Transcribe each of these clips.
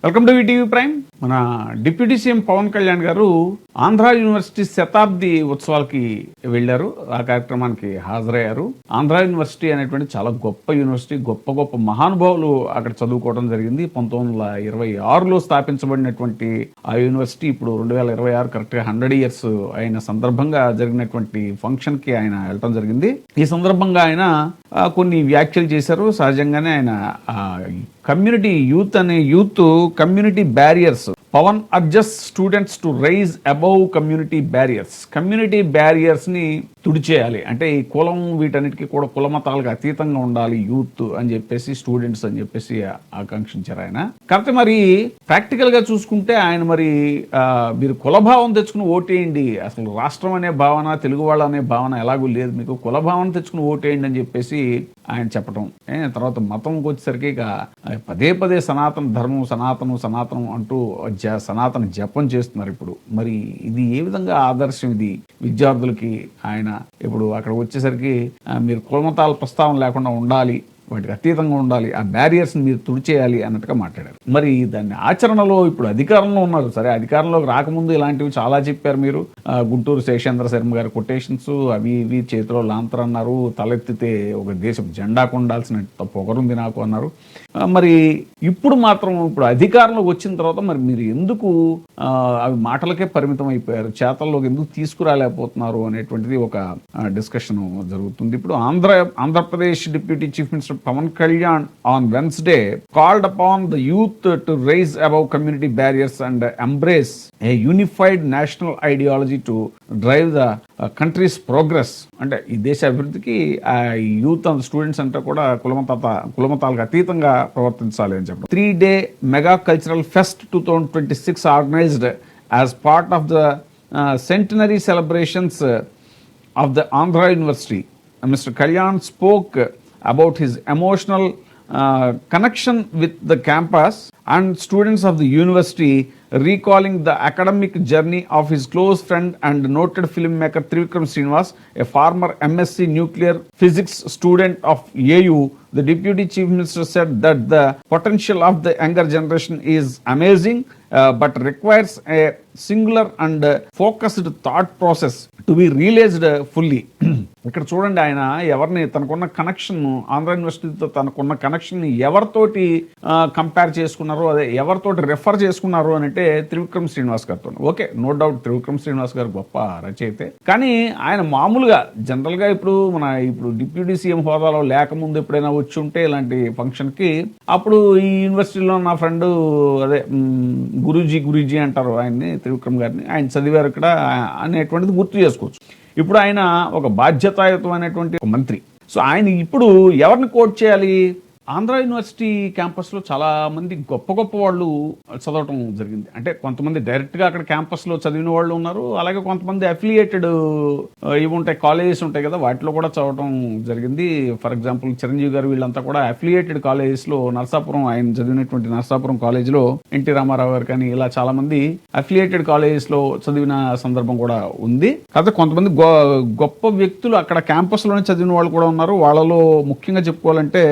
Welcome to ETV prime. మన deputy CM Pawan Kalyan గారు Andhra university శతాబ్ది ఉత్సవాలకి వెళ్లారు. ఆ కార్యక్రమానికి హాజరయ్యారు. ఆంధ్ర యూనివర్సిటీ అనేటువంటి చాలా గొప్ప యూనివర్సిటీ, గొప్ప గొప్ప మహానుభావులు అక్కడ చదువుకోవడం జరిగింది. 1926లో స్థాపించబడినటువంటి ఆ యూనివర్సిటీ ఇప్పుడు 2026 కరెక్ట్గా 100 years అయిన సందర్భంగా జరిగినటువంటి ఫంక్షన్ కి ఆయన వెళ్ళడం జరిగింది. ఈ సందర్భంగా ఆయన కొన్ని వ్యాఖ్యలు చేశారు. సహజంగానే ఆయన community community barriers, Pawan adjust students to rise above community barriers. Community barriers ని తుడిచేయాలి అంటే ఈ కులం వీటన్నిటికీ కూడా కుల మతాలకు అతీతంగా ఉండాలి యూత్ అని చెప్పేసి, స్టూడెంట్స్ అని చెప్పేసి ఆకాంక్షించారు ఆయన. కాకపోతే మరి ప్రాక్టికల్ గా చూసుకుంటే ఆయన మరి మీరు కులభావం తెచ్చుకుని ఓటేయండి, అసలు రాష్ట్రం అనే భావన, తెలుగు వాళ్ళ అనే భావన ఎలాగూ లేదు, మీకు కులభావం తెచ్చుకుని ఓటేయండి అని చెప్పేసి ఆయన చెప్పడం. తర్వాత మతంకి వచ్చేసరికి ఇక పదే పదే సనాతన ధర్మం, సనాతనం అంటూ సనాతన జపం చేస్తున్నారు ఇప్పుడు. మరి ఇది ఏ విధంగా ఆదర్శం ఇది విద్యార్థులకి? ఆయన ఇప్పుడు అక్కడ వచ్చేసరికి మీరు కులమతాల ప్రస్తావన లేకుండా ఉండాలి, వాటికి అతీతంగా ఉండాలి, ఆ బ్యారియర్స్ని మీరు తుడిచేయాలి అన్నట్టుగా మాట్లాడారు. మరి దాన్ని ఆచరణలో ఇప్పుడు అధికారంలో ఉన్నారు. సరే, అధికారంలోకి రాకముందు ఇలాంటివి చాలా చెప్పారు మీరు. గుంటూరు శేషేంద్ర శర్మ గారి కొటేషన్స్ అవి ఇవి చేతిలో లాంతర్ అన్నారు, తలెత్తితే ఒక దేశం జెండాకు ఉండాల్సిన పొగరుంది నాకు అన్నారు. మరి ఇప్పుడు మాత్రం ఇప్పుడు అధికారంలోకి వచ్చిన తర్వాత మరి మీరు ఎందుకు అవి మాటలకే పరిమితం అయిపోయారు, చేతల్లోకి ఎందుకు తీసుకురాలేకపోతున్నారు అనేటువంటిది ఒక డిస్కషన్ జరుగుతుంది. ఇప్పుడు Andhra Pradesh deputy chief minister Pavan Kalyan on Wednesday called upon the youth to rise above community barriers and embrace a unified national ideology to drive the country's progress. అంటే ఈ దేశ అభివృద్ధికి ఆ యూత్ అండ్ స్టూడెంట్స్ అంతా కూడా కులమతాలకు అతీతంగా ప్రవర్తించాలి అని చెప్పడం. 3-day mega cultural fest 2026 organised as part of the centenary celebrations of the Andhra University. Mr. Kalyan spoke about his emotional connection with the campus and students of the university, recalling the academic journey of his close friend and noted filmmaker Trivikram Srinivas, a former MSc nuclear physics student of AU. The deputy chief minister said that the potential of the younger generation is amazing, but requires a singular and focused thought process to be realized fully. ఇక్కడ చూడండి, ఆయన ఎవరిని తనకున్న connection, Andhra యూనివర్సిటీతో తనకున్న connection ఎవరితోటి compare చేసుకున్నారు, అదే ఎవరితోటి రెఫర్ చేసుకున్నారు అని అంటే త్రివిక్రమ్ శ్రీనివాస్ గారితో. Okay, no doubt Trivikram Srinivas గారు గొప్ప రచయితే. కానీ ఆయన మామూలుగా జనరల్గా ఇప్పుడు డిప్యూటీ సీఎం హోదాలో లేకముందు ఎప్పుడైనా వచ్చి ఉంటే ఇలాంటి ఫంక్షన్కి, అప్పుడు ఈ యూనివర్సిటీలో నా ఫ్రెండ్ అదే గురూజీ అంటారు ఆయన్ని, త్రివిక్రమ్ గారిని, ఆయన చదివారు ఇక్కడ అనేటువంటిది గుర్తు చేసుకోవచ్చు. ఇప్పుడు ఆయన ఒక బాధ్యతాయుతమైనటువంటి ఒక మంత్రి. సో ఆయన ఇప్పుడు ఎవరిని కోట్ చేయాలి? ఆంధ్ర యూనివర్సిటీ క్యాంపస్లో చాలా మంది గొప్ప గొప్ప వాళ్ళు చదవటం జరిగింది. అంటే కొంతమంది డైరెక్ట్గా అక్కడ క్యాంపస్లో చదివిన వాళ్ళు ఉన్నారు, అలాగే కొంతమంది అఫిలియేటెడ్ ఇవి ఉంటాయి, కాలేజెస్ ఉంటాయి కదా, వాటిలో కూడా చదవటం జరిగింది. ఫర్ ఎగ్జాంపుల్ చిరంజీవి గారు వీళ్ళంతా కూడా అఫిలియేటెడ్ కాలేజెస్లో, నరసాపురం, ఆయన చదివినటువంటి నరసాపురం కాలేజ్లో ఎన్టీ రామారావు గారు కానీ ఇలా చాలా మంది అఫిలియేటెడ్ కాలేజెస్లో చదివిన సందర్భం కూడా ఉంది. కాకపోతే కొంతమంది గొప్ప వ్యక్తులు అక్కడ క్యాంపస్లోనే చదివిన వాళ్ళు కూడా ఉన్నారు. వాళ్ళలో ముఖ్యంగా చెప్పుకోవాలంటే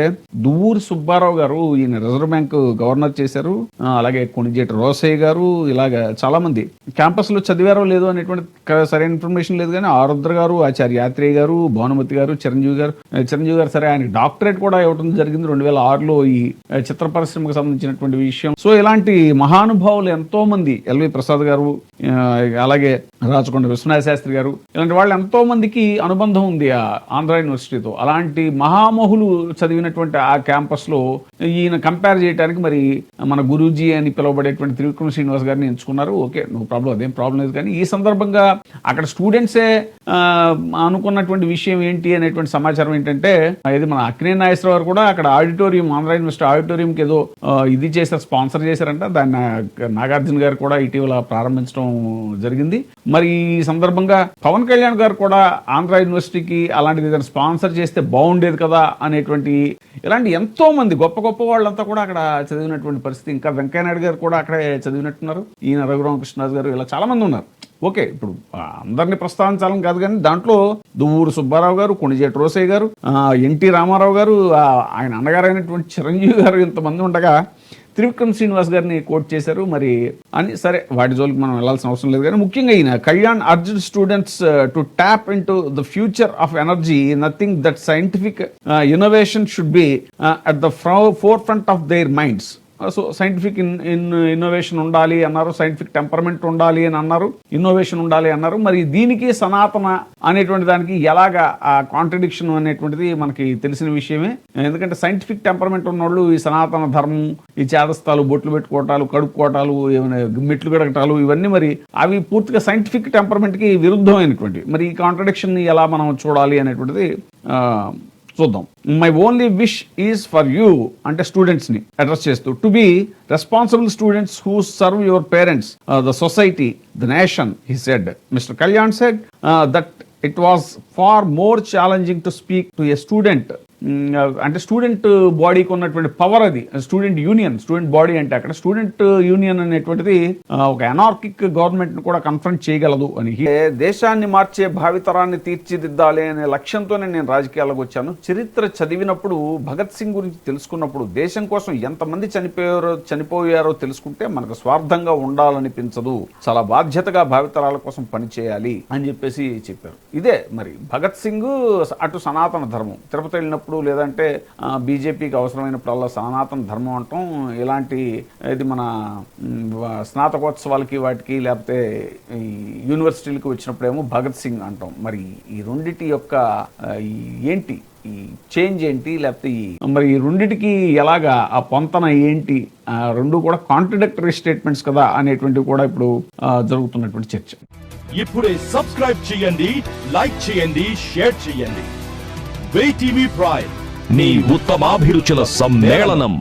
ఊరి సుబ్బారావు గారు, ఈయన రిజర్వ్ బ్యాంక్ గవర్నర్ చేశారు. అలాగే కొణిజేటి రోసయ్య గారు, ఇలాగ చాలా మంది క్యాంపస్ లో చదివారో లేదో అనేటువంటి సరైన ఇన్ఫర్మేషన్ లేదు. కానీ ఆరుద్ర గారు, ఆచార్య యాత్రేయ గారు, భానుమతి గారు, చిరంజీవి గారు సరే ఆయన డాక్టరేట్ కూడా ఇవ్వడం జరిగింది 2006లో ఈ చిత్ర పరిశ్రమకు సంబంధించినటువంటి విషయం. సో ఇలాంటి మహానుభావులు ఎంతో మంది, ఎల్వి ప్రసాద్ గారు, అలాగే రాచకొండ విశ్వనాథ శాస్త్రి గారు, ఇలాంటి వాళ్ళు ఎంతో మందికి అనుబంధం ఉంది ఆ ఆంధ్ర యూనివర్సిటీతో. అలాంటి మహామహులు చదివినటువంటి ఆ క్యాంపస్ లో ఈయన కంపేర్ చేయడానికి మరి మన గురూజీ అని పిలువబడేటువంటి త్రివిక్రమ్ శ్రీనివాస్ గారిని ఎంచుకున్నారు. ఓకే, నో ప్రాబ్లం, అదేం ప్రాబ్లం లేదు. కానీ ఈ సందర్భంగా అక్కడ స్టూడెంట్సే అనుకున్నటువంటి విషయం ఏంటి అనేటువంటి సమాచారం ఏంటంటే, ఇది మన అక్కినేని నాగేశ్వరరావు గారు కూడా అక్కడ ఆడిటోరియం, ఆంధ్ర యూనివర్సిటీ ఆడిటోరియంకి ఏదో ఇది చేశారు, స్పాన్సర్ చేశారంట. దాన్ని నాగార్జున గారు కూడా ఇటీవల ప్రారంభించడం జరిగింది. మరి ఈ సందర్భంగా పవన్ కళ్యాణ్ గారు కూడా ఆంధ్ర యూనివర్సిటీకి అలాంటిది ఏదైనా స్పాన్సర్ చేస్తే బాగుండేది కదా అనేటువంటి, ఇలాంటి ఎంతో మంది గొప్ప గొప్ప వాళ్ళంతా కూడా అక్కడ చదివినటువంటి పరిస్థితి. ఇంకా వెంకయ్యనాయుడు గారు కూడా అక్కడే చదివినట్టున్నారు, ఈయన రఘురామకృష్ణరాజు గారు, ఇలా చాలా మంది ఉన్నారు. ఓకే, ఇప్పుడు అందరినీ ప్రస్తావించాలని కాదు, కానీ దాంట్లో దువ్వూరు సుబ్బారావు గారు, కొణిజేటి రోసయ్య గారు, ఎన్టీ రామారావు గారు, ఆయన అన్నగారైనటువంటి చిరంజీవి గారు, ఇంతమంది ఉండగా త్రివిక్రమ్ శ్రీనివాస్ గారిని కోట్ చేశారు మరి అని. సరే వాటి జోలికి మనం వెళ్ళాల్సిన అవసరం లేదు, కానీ ముఖ్యంగా ఈయన Kalyan Arjun students to tap in to the future of energy, nothing that scientific innovation should be at the four front of their minds. So scientific innovation ఉండాలి అన్నారు, సైంటిఫిక్ టెంపర్మెంట్ ఉండాలి అని అన్నారు, ఇన్నోవేషన్ ఉండాలి అన్నారు. మరి దీనికి సనాతన అనేటువంటి దానికి ఎలాగా ఆ కాంట్రడిక్షన్ అనేటువంటిది మనకి తెలిసిన విషయమే. ఎందుకంటే సైంటిఫిక్ టెంపర్మెంట్ ఉన్నోళ్ళు ఈ సనాతన ధర్మం, ఈ చేదస్తాలు, బొట్లు పెట్టుకోవటాలు, కడుక్కోవటాలు, ఏమైనా మెట్లు గడగటాలు, ఇవన్నీ మరి అవి పూర్తిగా సైంటిఫిక్ టెంపర్మెంట్ కి విరుద్ధమైనటువంటి. మరి ఈ కాంట్రడిక్షన్ ని ఎలా మనం చూడాలి అనేటువంటిది చూద్దాం. My only wish is for you అంటే స్టూడెంట్స్ ని అడ్రస్ చేస్తూ, to be responsible students who serve your parents, the society, the nation, he said. Mister Kalyan said that it was far more challenging to speak to a student. అంటే student బాడీకి ఉన్నటువంటి power అది, student union. Student body అంటే అక్కడ student union అనేటువంటిది ఒక అనార్కిక్ government ను కూడా కన్ఫ్రంట్ చేయగలదు అని. దేశాన్ని మార్చే భావితరాన్ని తీర్చిదిద్దాలి అనే లక్ష్యంతోనే నేను రాజకీయాలకు వచ్చాను. చరిత్ర చదివినప్పుడు, భగత్ సింగ్ గురించి తెలుసుకున్నప్పుడు, దేశం కోసం ఎంతమంది చనిపోయారో తెలుసుకుంటే మనకు స్వార్థంగా ఉండాలనిపించదు, చాలా బాధ్యతగా భావితరాల కోసం పనిచేయాలి అని చెప్పేసి చెప్పారు. ఇదే మరి భగత్ సింగ్ అటు సనాతన ధర్మం, తిరుపతి వెళ్ళినప్పుడు లేదంటే బీజేపీకి అవసరమైనప్పుడల్లా సనాతన ధర్మం అంటాం. ఇలాంటి ఇది మన స్నాతకోత్సవాలకి వాటికి లేకపోతే యూనివర్సిటీలకు వచ్చినప్పుడేమో భగత్ సింగ్ అంటాం. మరి ఈ రెండిటి యొక్క ఏంటి ఈ చేంజ్ ఏంటి, లేకపోతే మరి ఈ రెండిటికి ఎలాగా ఆ పొంతన ఏంటి, రెండు కూడా కాంట్రడిక్టరీ స్టేట్మెంట్స్ కదా అనేటువంటివి కూడా ఇప్పుడు జరుగుతున్నటువంటి చర్చ. ఇప్పుడే సబ్స్క్రైబ్ చేయండి, లైక్ చేయండి, షేర్ చేయండి. VTV ప్రైమ్, మీ ఉత్తమాభిరుచుల సమ్మేళనం.